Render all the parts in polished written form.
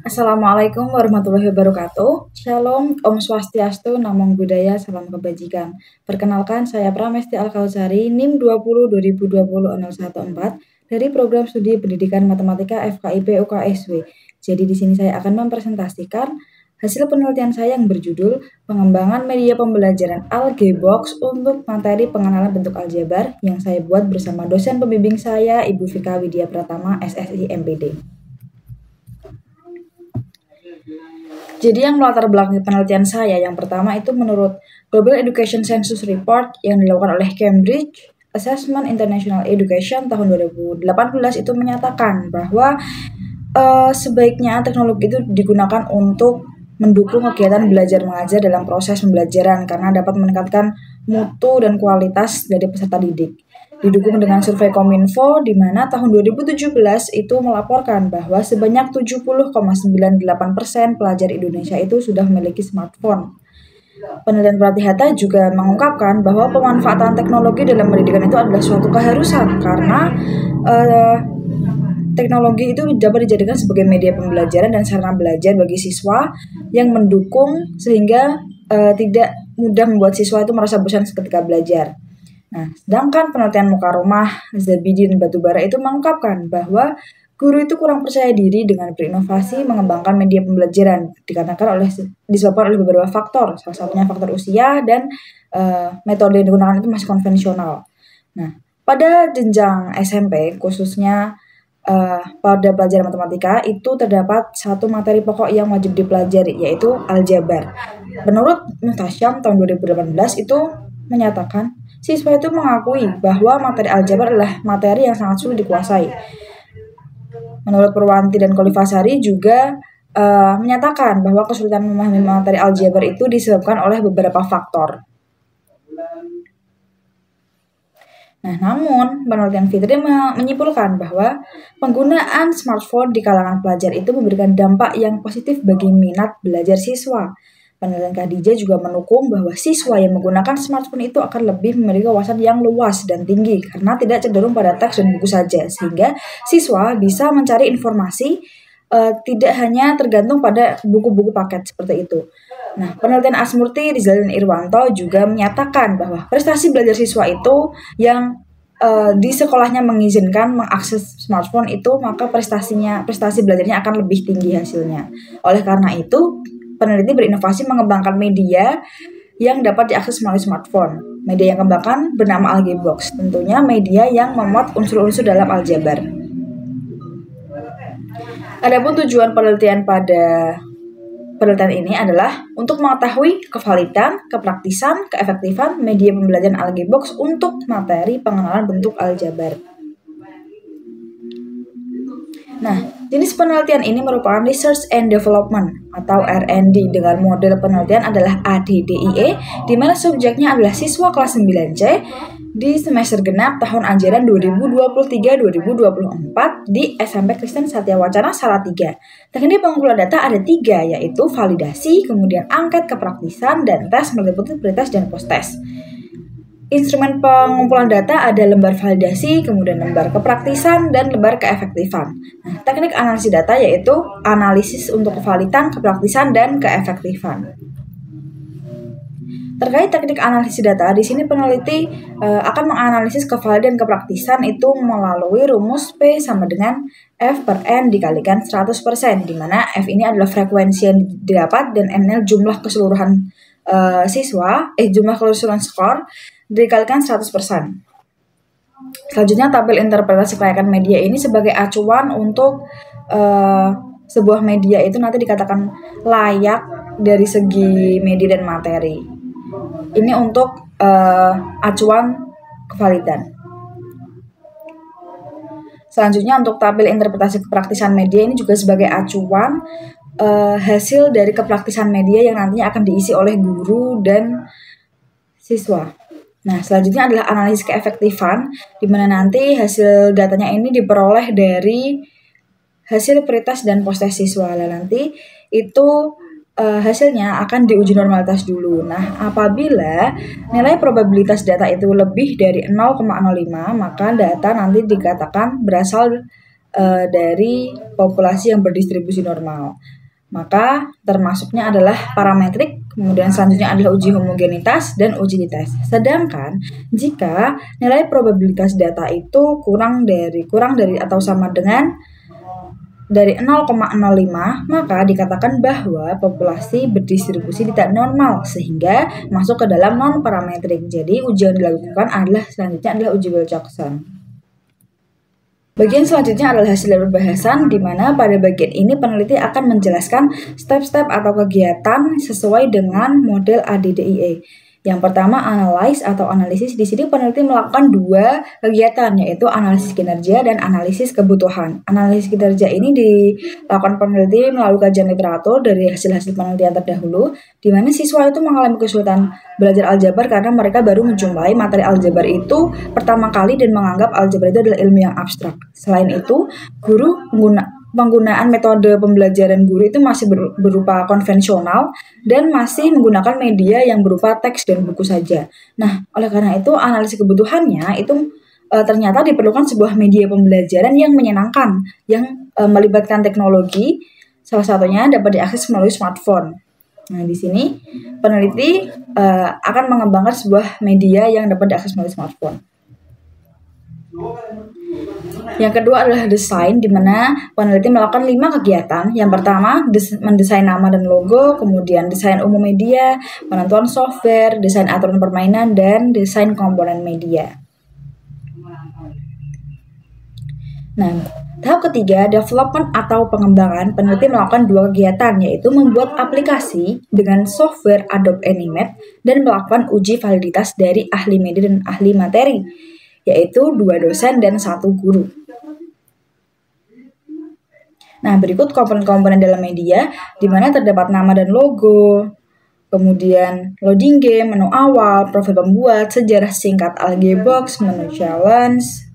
Assalamualaikum warahmatullahi wabarakatuh. Shalom, Om Swastiastu, Namo Buddhaya, Salam Kebajikan. Perkenalkan, saya Pramesti Al-Kautsari, NIM 2020200114 dari Program Studi Pendidikan Matematika FKIP UKSW. Jadi di sini saya akan mempresentasikan hasil penelitian saya yang berjudul Pengembangan Media Pembelajaran Algebox untuk materi pengenalan bentuk aljabar yang saya buat bersama dosen pembimbing saya, Ibu Vika Widya Pratama, SSI MPD. Jadi yang melatar belakangi penelitian saya yang pertama itu menurut Global Education Census Report yang dilakukan oleh Cambridge Assessment International Education tahun 2018 itu menyatakan bahwa sebaiknya teknologi itu digunakan untuk mendukung kegiatan belajar mengajar dalam proses pembelajaran karena dapat meningkatkan mutu dan kualitas dari peserta didik. Didukung dengan survei Kominfo di mana tahun 2017 itu melaporkan bahwa sebanyak 70,98% pelajar Indonesia itu sudah memiliki smartphone. Penelitian Pratihata juga mengungkapkan bahwa pemanfaatan teknologi dalam pendidikan itu adalah suatu keharusan karena teknologi itu dapat dijadikan sebagai media pembelajaran dan sarana belajar bagi siswa yang mendukung sehingga tidak mudah membuat siswa itu merasa bosan ketika belajar. Nah, sedangkan penelitian Mukaromah, Zabidi, dan Batubara itu mengungkapkan bahwa guru itu kurang percaya diri dengan berinovasi mengembangkan media pembelajaran disebabkan oleh beberapa faktor, salah satunya faktor usia dan metode yang digunakan itu masih konvensional. Nah, pada jenjang SMP khususnya pada pelajaran matematika itu terdapat satu materi pokok yang wajib dipelajari yaitu aljabar. Menurut Muhtasyam tahun 2018 itu menyatakan siswa itu mengakui bahwa materi aljabar adalah materi yang sangat sulit dikuasai. Menurut Purwanti dan Kolifasari juga menyatakan bahwa kesulitan memahami materi aljabar itu disebabkan oleh beberapa faktor. Nah, namun penelitian Fitri menyimpulkan bahwa penggunaan smartphone di kalangan pelajar itu memberikan dampak yang positif bagi minat belajar siswa. Penelitian Khadijah juga mendukung bahwa siswa yang menggunakan smartphone itu akan lebih memiliki wawasan yang luas dan tinggi karena tidak cenderung pada teks dan buku saja, sehingga siswa bisa mencari informasi tidak hanya tergantung pada buku-buku paket seperti itu. Nah, penelitian Asmurti, Rizal, dan Irwanto juga menyatakan bahwa prestasi belajar siswa itu yang di sekolahnya mengizinkan mengakses smartphone itu, maka prestasi belajarnya akan lebih tinggi hasilnya. Oleh karena itu, peneliti berinovasi mengembangkan media yang dapat diakses melalui smartphone. Media yang dikembangkan bernama Algebox, tentunya media yang memuat unsur-unsur dalam aljabar. Adapun tujuan penelitian ini adalah untuk mengetahui kevalidan, kepraktisan, keefektifan media pembelajaran Algebox untuk materi pengenalan bentuk aljabar. Nah, jenis penelitian ini merupakan Research and Development atau R&D dengan model penelitian adalah ADDIE, di mana subjeknya adalah siswa kelas 9C di semester genap tahun ajaran 2023-2024 di SMP Kristen Satya Wacana Salatiga. Teknik pengumpulan data ada 3, yaitu validasi, kemudian angket kepraktisan, dan tes meliputi pretest dan post-test. Instrumen pengumpulan data ada lembar validasi, kemudian lembar kepraktisan, dan lembar keefektifan. Nah, teknik analisis data yaitu analisis untuk kevalidan, kepraktisan, dan keefektifan. Terkait teknik analisis data, di sini peneliti akan menganalisis kevalidan dan kepraktisan itu melalui rumus P sama dengan F per N dikalikan 100%, di mana F ini adalah frekuensi yang didapat dan N adalah jumlah keseluruhan jumlah keseluruhan skor dikalikan 100%. Selanjutnya tabel interpretasi kelayakan media ini sebagai acuan untuk sebuah media itu nanti dikatakan layak dari segi media dan materi. Ini untuk acuan kevalidan. Selanjutnya untuk tabel interpretasi kepraktisan media ini juga sebagai acuan hasil dari kepraktisan media yang nantinya akan diisi oleh guru dan siswa. Nah, selanjutnya adalah analisis keefektifan, di mana nanti hasil datanya ini diperoleh dari hasil pretest dan post-test siswa. Nah, nanti itu hasilnya akan diuji normalitas dulu. Nah, apabila nilai probabilitas data itu lebih dari 0,05, maka data nanti dikatakan berasal dari populasi yang berdistribusi normal. Maka termasuknya adalah parametrik, kemudian selanjutnya adalah uji homogenitas dan uji dites. Sedangkan jika nilai probabilitas data itu kurang dari atau sama dengan dari 0,05, maka dikatakan bahwa populasi berdistribusi tidak normal sehingga masuk ke dalam non-parametrik. Jadi uji yang dilakukan selanjutnya adalah uji Wilcoxon. Bagian selanjutnya adalah hasil dari pembahasan, di mana pada bagian ini peneliti akan menjelaskan step-step atau kegiatan sesuai dengan model ADDIE. Yang pertama, analyze atau analisis. Di sini peneliti melakukan 2 kegiatan, yaitu analisis kinerja dan analisis kebutuhan. Analisis kinerja ini dilakukan peneliti melalui kajian literatur dari hasil-hasil penelitian terdahulu, di mana siswa itu mengalami kesulitan belajar aljabar karena mereka baru menjumpai materi aljabar itu pertama kali dan menganggap aljabar itu adalah ilmu yang abstrak. Selain itu, guru penggunaan metode pembelajaran guru itu masih berupa konvensional dan masih menggunakan media yang berupa teks dan buku saja. Nah, oleh karena itu analisis kebutuhannya itu ternyata diperlukan sebuah media pembelajaran yang menyenangkan, yang melibatkan teknologi, salah satunya dapat diakses melalui smartphone. Nah, di sini peneliti akan mengembangkan sebuah media yang dapat diakses melalui smartphone. Yang kedua adalah desain, di mana peneliti melakukan 5 kegiatan. Yang pertama, mendesain nama dan logo, kemudian desain umum media, penentuan software, desain aturan permainan, dan desain komponen media. Nah, tahap ketiga, development atau pengembangan. Peneliti melakukan 2 kegiatan, yaitu membuat aplikasi dengan software Adobe Animate dan melakukan uji validitas dari ahli media dan ahli materi, yaitu 2 dosen dan 1 guru. Nah, berikut komponen-komponen dalam media, di mana terdapat nama dan logo, kemudian loading game, menu awal, profil pembuat, sejarah singkat Algebox, menu challenge,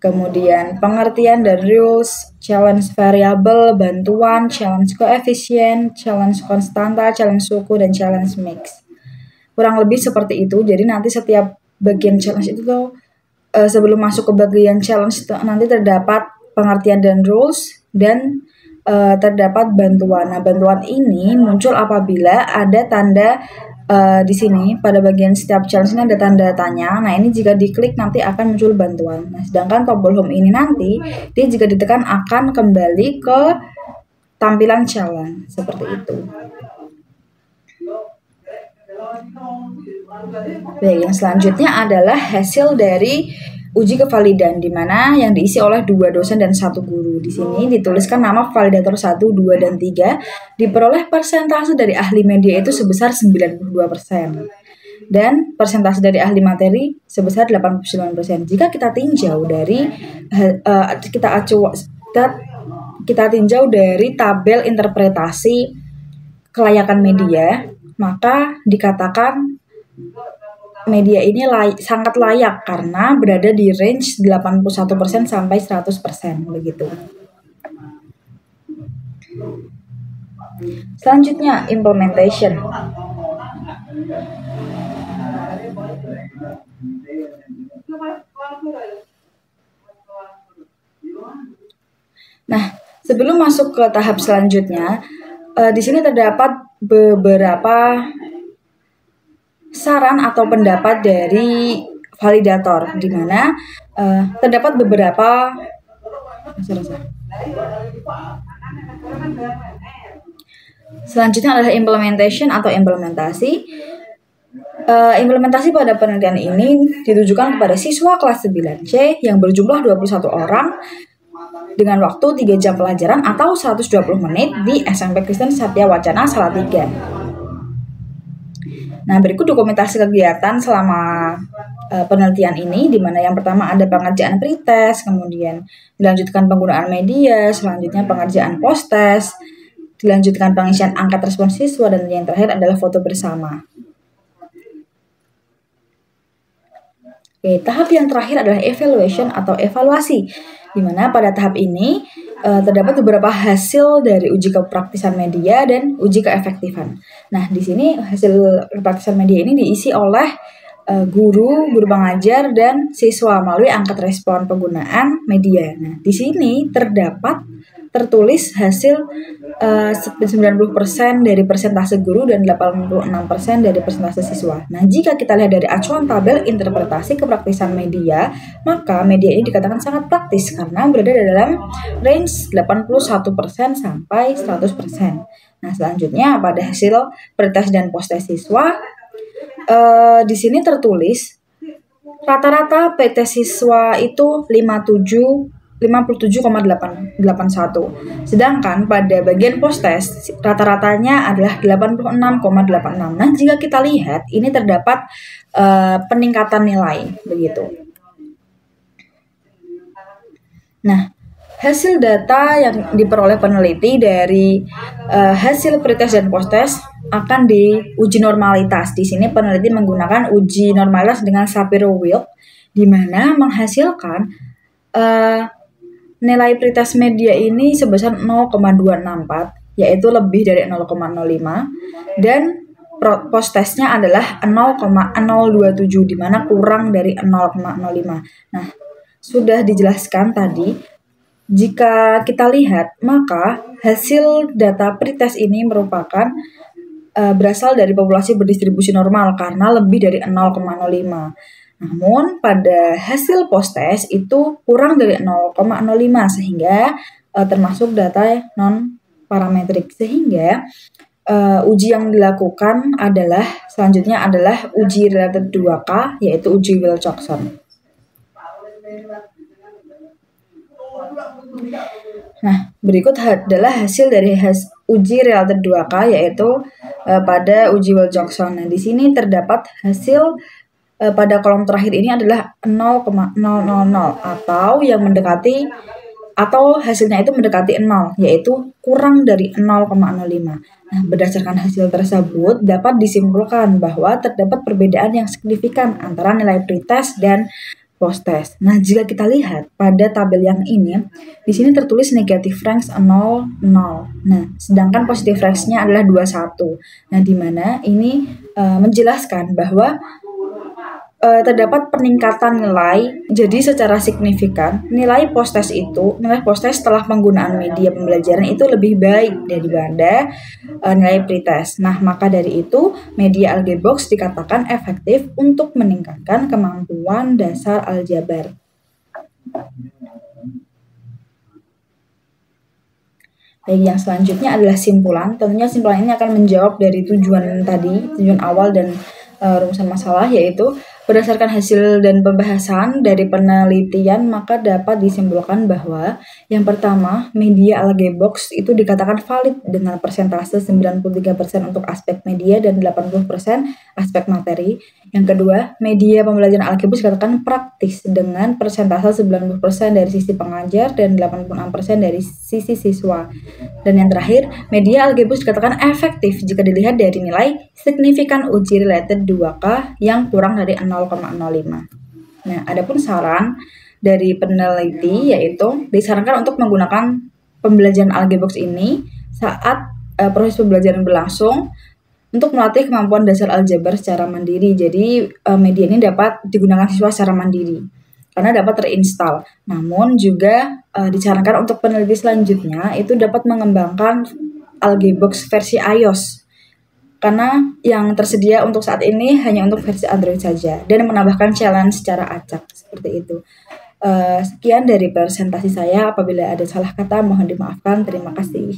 kemudian pengertian dan rules, challenge variabel, bantuan, challenge koefisien, challenge konstanta, challenge suku, dan challenge mix. Kurang lebih seperti itu, jadi nanti setiap bagian challenge itu tuh sebelum masuk ke bagian challenge itu nanti terdapat pengertian dan rules dan terdapat bantuan. Nah, bantuan ini muncul apabila ada tanda di sini pada bagian setiap challenge ini ada tanda tanya. Nah, ini jika diklik nanti akan muncul bantuan. Nah, sedangkan tombol home ini nanti dia jika ditekan akan kembali ke tampilan challenge seperti itu. Baik, yang selanjutnya adalah hasil dari uji kevalidan, di mana yang diisi oleh 2 dosen dan 1 guru. Di sini dituliskan nama validator 1, 2, dan 3. Diperoleh persentase dari ahli media itu sebesar 92%. Dan persentase dari ahli materi sebesar 89%. Jika kita tinjau dari kita tinjau dari tabel interpretasi kelayakan media, maka dikatakan media ini sangat layak karena berada di range 81% sampai 100% begitu. Selanjutnya implementation. Nah, sebelum masuk ke tahap selanjutnya, di sini terdapat beberapa saran atau pendapat dari validator, di mana terdapat beberapa selanjutnya adalah implementation atau implementasi. Implementasi pada penelitian ini ditujukan kepada siswa kelas 9C yang berjumlah 21 orang dengan waktu 3 jam pelajaran atau 120 menit di SMP Kristen Satya Wacana Salatiga. Nah, berikut dokumentasi kegiatan selama penelitian ini, di mana yang pertama ada pengerjaan pretest, kemudian dilanjutkan penggunaan media, selanjutnya pengerjaan post-test, dilanjutkan pengisian angkat respon siswa, dan yang terakhir adalah foto bersama. Oke, tahap yang terakhir adalah evaluation atau evaluasi, di mana pada tahap ini terdapat beberapa hasil dari uji kepraktisan media dan uji keefektifan. Nah, di sini hasil kepraktisan media ini diisi oleh guru pengajar, dan siswa melalui angkat respon penggunaan media. Nah, di sini tertulis hasil 90% dari persentase guru dan 86% dari persentase siswa. Nah, jika kita lihat dari acuan tabel interpretasi kepraktisan media, maka media ini dikatakan sangat praktis karena berada dalam range 81% sampai 100%. Nah, selanjutnya pada hasil pretest dan postes siswa, di sini tertulis rata-rata PT siswa itu 57,81. Sedangkan pada bagian postes rata-ratanya adalah 86,86. Nah, jika kita lihat ini terdapat peningkatan nilai begitu. Nah, hasil data yang diperoleh peneliti dari hasil pretest dan postes akan diuji normalitas. Di sini peneliti menggunakan uji normalitas dengan Shapiro-Wilk, di mana menghasilkan nilai pretest media ini sebesar 0,264, yaitu lebih dari 0,05, dan postesnya adalah 0,027, di mana kurang dari 0,05. Nah, sudah dijelaskan tadi, jika kita lihat, maka hasil data pretest ini merupakan berasal dari populasi berdistribusi normal karena lebih dari 0,05. Namun pada hasil postes itu kurang dari 0,05 sehingga termasuk data non parametrik, sehingga uji yang dilakukan selanjutnya adalah uji related 2K, yaitu uji Wilcoxon. Nah, berikut adalah hasil dari uji related 2K, yaitu pada uji Wilcoxon. Nah, di sini terdapat hasil pada kolom terakhir ini adalah 0,000 atau hasilnya itu mendekati 0, yaitu kurang dari 0,05. Nah, berdasarkan hasil tersebut dapat disimpulkan bahwa terdapat perbedaan yang signifikan antara nilai pretest dan postes. Nah, jika kita lihat pada tabel yang ini, di sini tertulis negatif range 0,0. Nah, sedangkan positif range-nya adalah 21. Nah, di mana ini menjelaskan bahwa terdapat peningkatan nilai. Jadi secara signifikan nilai postes setelah penggunaan media pembelajaran itu lebih baik daripada nilai pretest. Nah, maka dari itu media Algebox dikatakan efektif untuk meningkatkan kemampuan dasar aljabar. Baik, yang selanjutnya adalah simpulan. Tentunya simpulan ini akan menjawab dari tujuan awal dan rumusan masalah, yaitu berdasarkan hasil dan pembahasan dari penelitian, maka dapat disimpulkan bahwa yang pertama, media Algebox itu dikatakan valid dengan persentase 93% untuk aspek media dan 80% aspek materi. Yang kedua, media pembelajaran Algebox dikatakan praktis dengan persentase 90% dari sisi pengajar dan 86% dari sisi siswa. Dan yang terakhir, media Algebox dikatakan efektif jika dilihat dari nilai signifikan uji related 2K yang kurang dari 0,05. Nah, adapun saran dari peneliti yaitu disarankan untuk menggunakan pembelajaran Algebox ini saat proses pembelajaran berlangsung untuk melatih kemampuan dasar aljabar secara mandiri. Jadi media ini dapat digunakan siswa secara mandiri karena dapat terinstall. Namun juga disarankan untuk peneliti selanjutnya itu dapat mengembangkan Algebox versi iOS, karena yang tersedia untuk saat ini hanya untuk versi Android saja, dan menambahkan challenge secara acak seperti itu. Sekian dari presentasi saya. Apabila ada salah kata mohon dimaafkan. Terima kasih.